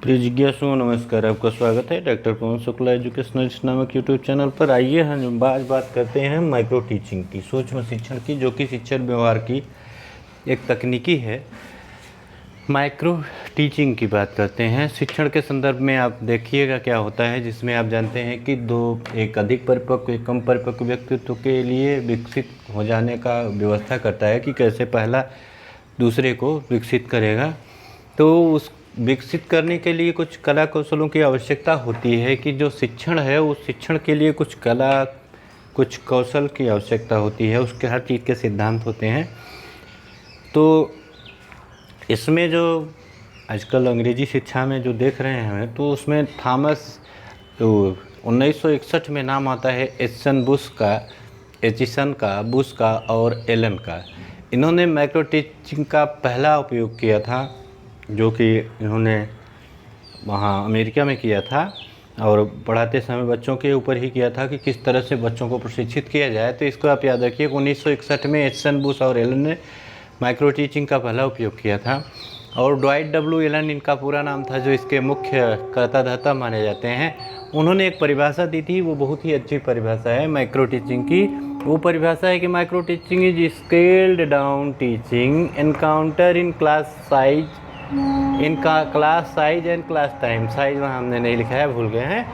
प्रिय जिज्ञासुओं, नमस्कार। आपका स्वागत है डॉक्टर पवन शुक्ला एजुकेशनलिस्ट नामक यूट्यूब चैनल पर। आइए हम आज बात करते हैं माइक्रो टीचिंग की, सूक्ष्म शिक्षण की, जो कि शिक्षण व्यवहार की एक तकनीकी है। माइक्रो टीचिंग की बात करते हैं। शिक्षण के संदर्भ में आप देखिएगा क्या होता है, जिसमें आप जानते हैं कि एक अधिक परिपक्व, एक कम परिपक्व व्यक्तित्व के लिए विकसित हो जाने का व्यवस्था करता है कि कैसे पहला दूसरे को विकसित करेगा। तो उस विकसित करने के लिए कुछ कला कौशलों की आवश्यकता होती है कि जो शिक्षण है उस शिक्षण के लिए कुछ कला, कुछ कौशल की आवश्यकता होती है। उसके हर चीज़ के सिद्धांत होते हैं। तो इसमें जो आजकल अंग्रेजी शिक्षा में जो देख रहे हैं, तो उसमें थॉमस 1961 में नाम आता है एचिसन का, बुश का और एलन का। इन्होंने माइक्रो टीचिंग का पहला उपयोग किया था, जो कि इन्होंने वहाँ अमेरिका में किया था और पढ़ाते समय बच्चों के ऊपर ही किया था कि किस तरह से बच्चों को प्रशिक्षित किया जाए। तो इसको आप याद रखिए, 1961 में एचिसन, बुश और एलन ने माइक्रो टीचिंग का पहला उपयोग किया था। और ड्वाइट डब्ल्यू एलन इनका पूरा नाम था, जो इसके मुख्य कर्ता धर्ता माने जाते हैं। उन्होंने एक परिभाषा दी थी, वो बहुत ही अच्छी परिभाषा है माइक्रो टीचिंग की। वो परिभाषा है कि micro teaching is scaled down teaching encounter in class size, इनका class size and class time. Size वहाँ हमने नहीं लिखा है, भूल गए हैं,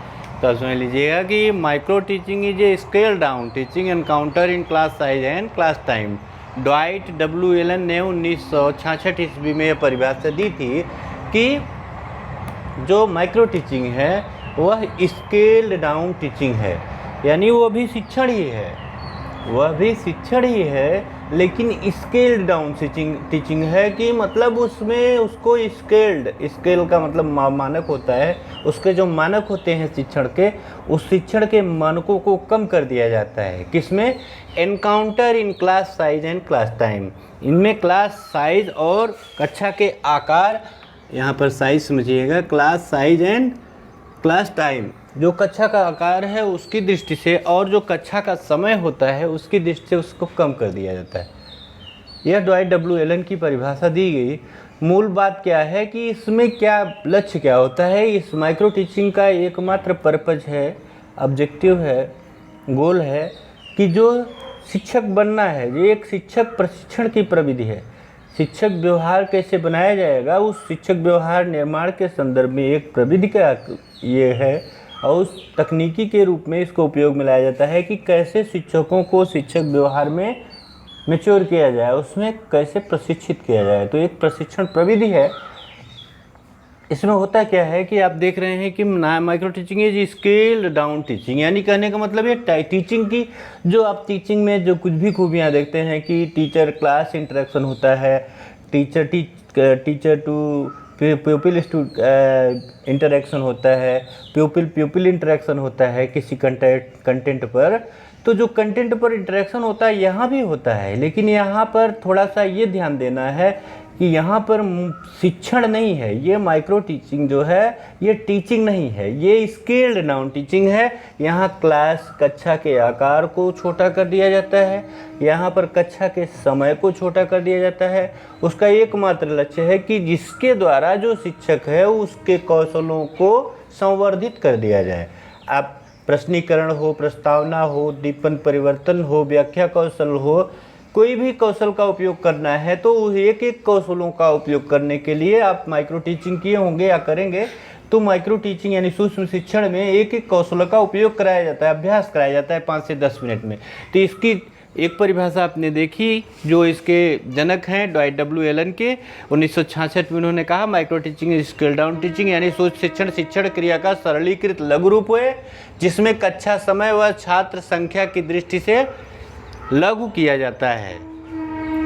तो समझ लीजिएगा कि micro teaching is a scale down teaching encounter in class size and class time. Dwight W Allen ने 1966 ईस्वी में यह परिभाषा दी थी कि जो माइक्रो टीचिंग है वह स्केल डाउन टीचिंग है, यानी वो भी शिक्षण ही है, वह भी शिक्षण ही है, लेकिन स्केल्ड डाउन टीचिंग है कि मतलब उसमें उसको स्केल का मतलब मानक होता है। उसके जो मानक होते हैं शिक्षण के, उस शिक्षण के मानकों को कम कर दिया जाता है। किसमें? Encounter in class size and class time. इनमें क्लास साइज और कक्षा के आकार, यहाँ पर साइज समझिएगा, class size and class time, जो कक्षा का आकार है उसकी दृष्टि से और जो कक्षा का समय होता है उसकी दृष्टि से उसको कम कर दिया जाता है। यह ड्वाइट डब्ल्यू एलन की परिभाषा दी गई। मूल बात क्या है कि इसमें क्या लक्ष्य क्या होता है? इस माइक्रो टीचिंग का एकमात्र पर्पज है, ऑब्जेक्टिव है, गोल है कि जो शिक्षक बनना है, ये एक शिक्षक प्रशिक्षण की प्रविधि है। शिक्षक व्यवहार कैसे बनाया जाएगा, उस शिक्षक व्यवहार निर्माण के संदर्भ में एक प्रविधि का ये है, और उस तकनीकी के रूप में इसको उपयोग में लाया जाता है कि कैसे शिक्षकों को शिक्षक व्यवहार में मैच्योर किया जाए, उसमें कैसे प्रशिक्षित किया जाए। तो एक प्रशिक्षण प्रविधि है। इसमें होता क्या है कि आप देख रहे हैं कि micro teaching is scaled down teaching, यानी कहने का मतलब ये टीचिंग की, जो आप टीचिंग में जो कुछ भी खूबियाँ देखते हैं कि टीचर क्लास इंटरेक्शन होता है, टीचर टू प्यूपिल इंटरेक्शन होता है, प्यूपिल इंटरेक्शन होता है किसी कंटेंट पर। तो जो कंटेंट पर इंटरेक्शन होता है यहाँ भी होता है, लेकिन यहाँ पर थोड़ा सा ये ध्यान देना है कि यहाँ पर शिक्षण नहीं है। ये माइक्रो टीचिंग जो है ये टीचिंग नहीं है, ये स्केल्ड डाउन टीचिंग है। यहाँ कक्षा के आकार को छोटा कर दिया जाता है, यहाँ पर कक्षा के समय को छोटा कर दिया जाता है। उसका एकमात्र लक्ष्य है कि जिसके द्वारा जो शिक्षक है उसके कौशलों को संवर्धित कर दिया जाए। आप प्रश्नीकरण हो, प्रस्तावना हो, दीपन परिवर्तन हो, व्याख्या कौशल हो, कोई भी कौशल का उपयोग करना है तो एक एक कौशलों का उपयोग करने के लिए आप माइक्रो टीचिंग किए होंगे या करेंगे। तो माइक्रो टीचिंग यानी सूक्ष्म शिक्षण में एक एक कौशल का उपयोग कराया जाता है, अभ्यास कराया जाता है 5 से 10 मिनट में। तो इसकी एक परिभाषा आपने देखी, जो इसके जनक हैं ड्वाइट डब्ल्यू एलन के। 1966 में उन्होंने कहा micro teaching is scale down teaching, यानी शिक्षण क्रिया का सरलीकृत लघु रूप है, जिसमें कक्षा समय व छात्र संख्या की दृष्टि से लघु किया जाता है,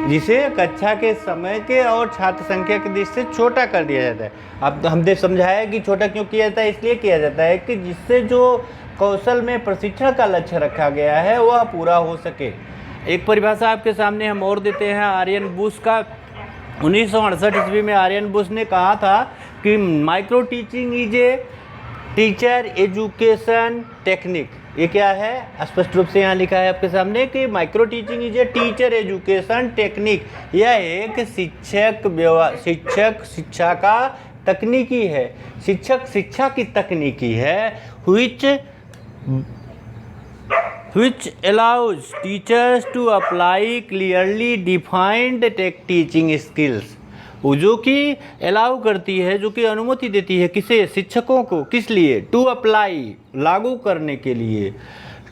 जिसे कक्षा के समय के और छात्र संख्या की दृष्टि से छोटा कर दिया जाता है। अब हमने समझाया कि छोटा क्यों किया जाता है, इसलिए किया जाता है कि जिससे जो कौशल में प्रशिक्षण का लक्ष्य रखा गया है वह पूरा हो सके। एक परिभाषा आपके सामने हम और देते हैं आर्यन बुश का। 1968 ईस्वी में आर्यन बुश ने कहा था कि micro teaching is a teacher education technique. ये क्या है? स्पष्ट रूप से यहाँ लिखा है आपके सामने कि micro teaching is a teacher education technique. यह एक शिक्षा का तकनीकी है, शिक्षक शिक्षा की तकनीकी है, which allows teachers to apply clearly defined teaching skills, वो जो कि अलाउ करती है, जो कि अनुमति देती है किसे, शिक्षकों को, किस लिए, टू अप्लाई, लागू करने के लिए,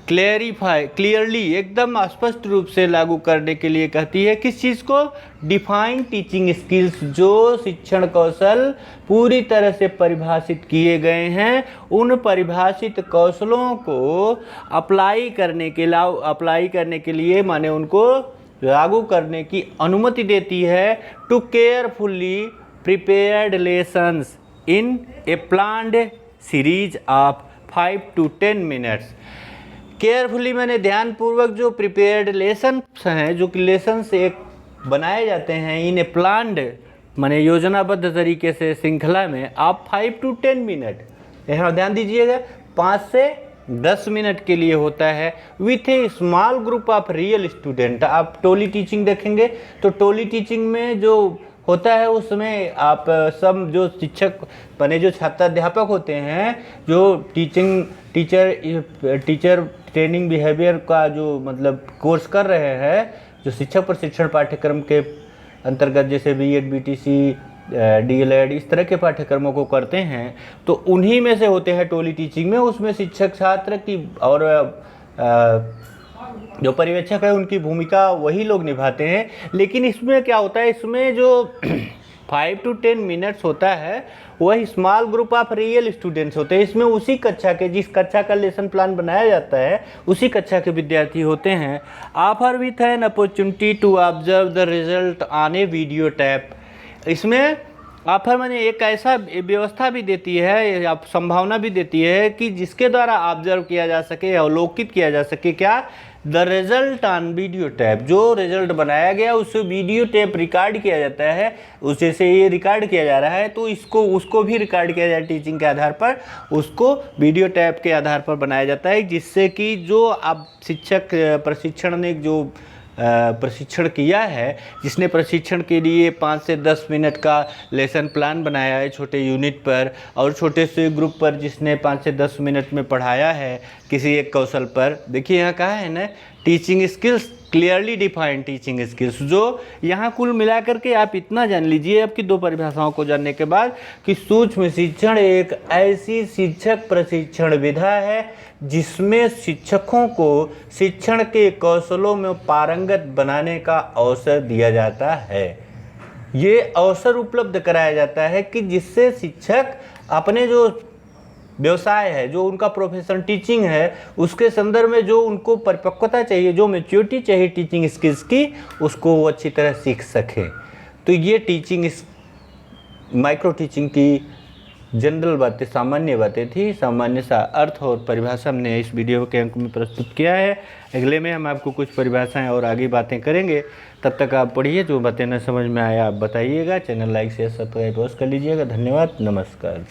क्लियरली, एकदम स्पष्ट रूप से लागू करने के लिए कहती है, किस चीज़ को, डिफाइंड टीचिंग स्किल्स, जो शिक्षण कौशल पूरी तरह से परिभाषित किए गए हैं, उन परिभाषित कौशलों को अप्लाई करने के लिए माने उनको लागू करने की अनुमति देती है, to carefully prepared lessons in a planned series of 5 to 10 minutes. Carefully मैंने ध्यानपूर्वक जो प्रिपेयर्ड लेसन्स हैं, जो कि लेसन्स एक बनाए जाते हैं इन ए प्लान्ड माने योजनाबद्ध तरीके से श्रृंखला में, आप 5 to 10 मिनट, यहाँ ध्यान दीजिएगा, 5 से 10 मिनट के लिए होता है, with A small group of real student. आप टोली टीचिंग देखेंगे तो टोली टीचिंग में जो होता है उसमें आप सब जो शिक्षक बने, जो छात्राध्यापक होते हैं, जो टीचर ट्रेनिंग बिहेवियर का जो मतलब कोर्स कर रहे हैं, जो शिक्षक प्रशिक्षण पाठ्यक्रम के अंतर्गत जैसे बीएड, बीटीसी, डीएलएड इस तरह के पाठ्यक्रमों को करते हैं, तो उन्हीं में से होते हैं टोली टीचिंग में। उसमें शिक्षक छात्र की और जो पर्यवेक्षक है उनकी भूमिका वही लोग निभाते हैं। लेकिन इसमें क्या होता है, इसमें जो 5 to 10 मिनट्स होता है वही small group of real students होते हैं। इसमें उसी कक्षा के, जिस कक्षा का लेसन प्लान बनाया जाता है, उसी कक्षा के विद्यार्थी होते हैं। Offer with an opportunity to observe the result on a video tape. इसमें ऑफर मैंने एक ऐसा व्यवस्था भी देती है, या संभावना भी देती है कि जिसके द्वारा ऑब्जर्व किया जा सके, अवलोकित किया जा सके, क्या, the result on video tap. जो रिजल्ट बनाया गया उसे वीडियो टैप रिकॉर्ड किया जाता है, उसे से ये रिकॉर्ड किया जा रहा है, तो उसको भी रिकॉर्ड किया जाए टीचिंग के आधार पर, उसको वीडियो टैप के आधार पर बनाया जाता है, जिससे कि जो अब शिक्षक प्रशिक्षण ने जो प्रशिक्षण किया है, जिसने प्रशिक्षण के लिए 5 से 10 मिनट का लेसन प्लान बनाया है छोटे यूनिट पर, और छोटे से ग्रुप पर जिसने 5 से 10 मिनट में पढ़ाया है किसी एक कौशल पर। देखिए यहाँ कहा है ना, teaching skills, clearly defined teaching skills, जो यहाँ कुल मिलाकर के आप इतना जान लीजिए आपकी 2 परिभाषाओं को जानने के बाद, कि सूक्ष्म शिक्षण एक ऐसी शिक्षक प्रशिक्षण विधा है जिसमें शिक्षकों को शिक्षण के कौशलों में पारंगत बनाने का अवसर दिया जाता है। ये अवसर उपलब्ध कराया जाता है कि जिससे शिक्षक अपने जो व्यवसाय है, जो उनका प्रोफेशन टीचिंग है, उसके संदर्भ में जो उनको परिपक्वता चाहिए, जो मैच्योरिटी चाहिए टीचिंग स्किल्स की, उसको वो अच्छी तरह सीख सकें। तो ये टीचिंग माइक्रो टीचिंग की जनरल बातें, सामान्य बातें थी, सामान्य सा अर्थ और परिभाषा हमने इस वीडियो के अंक में प्रस्तुत किया है। अगले में हम आपको कुछ परिभाषाएं और आगे बातें करेंगे। तब तक आप पढ़िए, जो बातें न समझ में आया आप बताइएगा। चैनल लाइक शेयर सब्सक्राइब कर लीजिएगा। धन्यवाद, नमस्कार।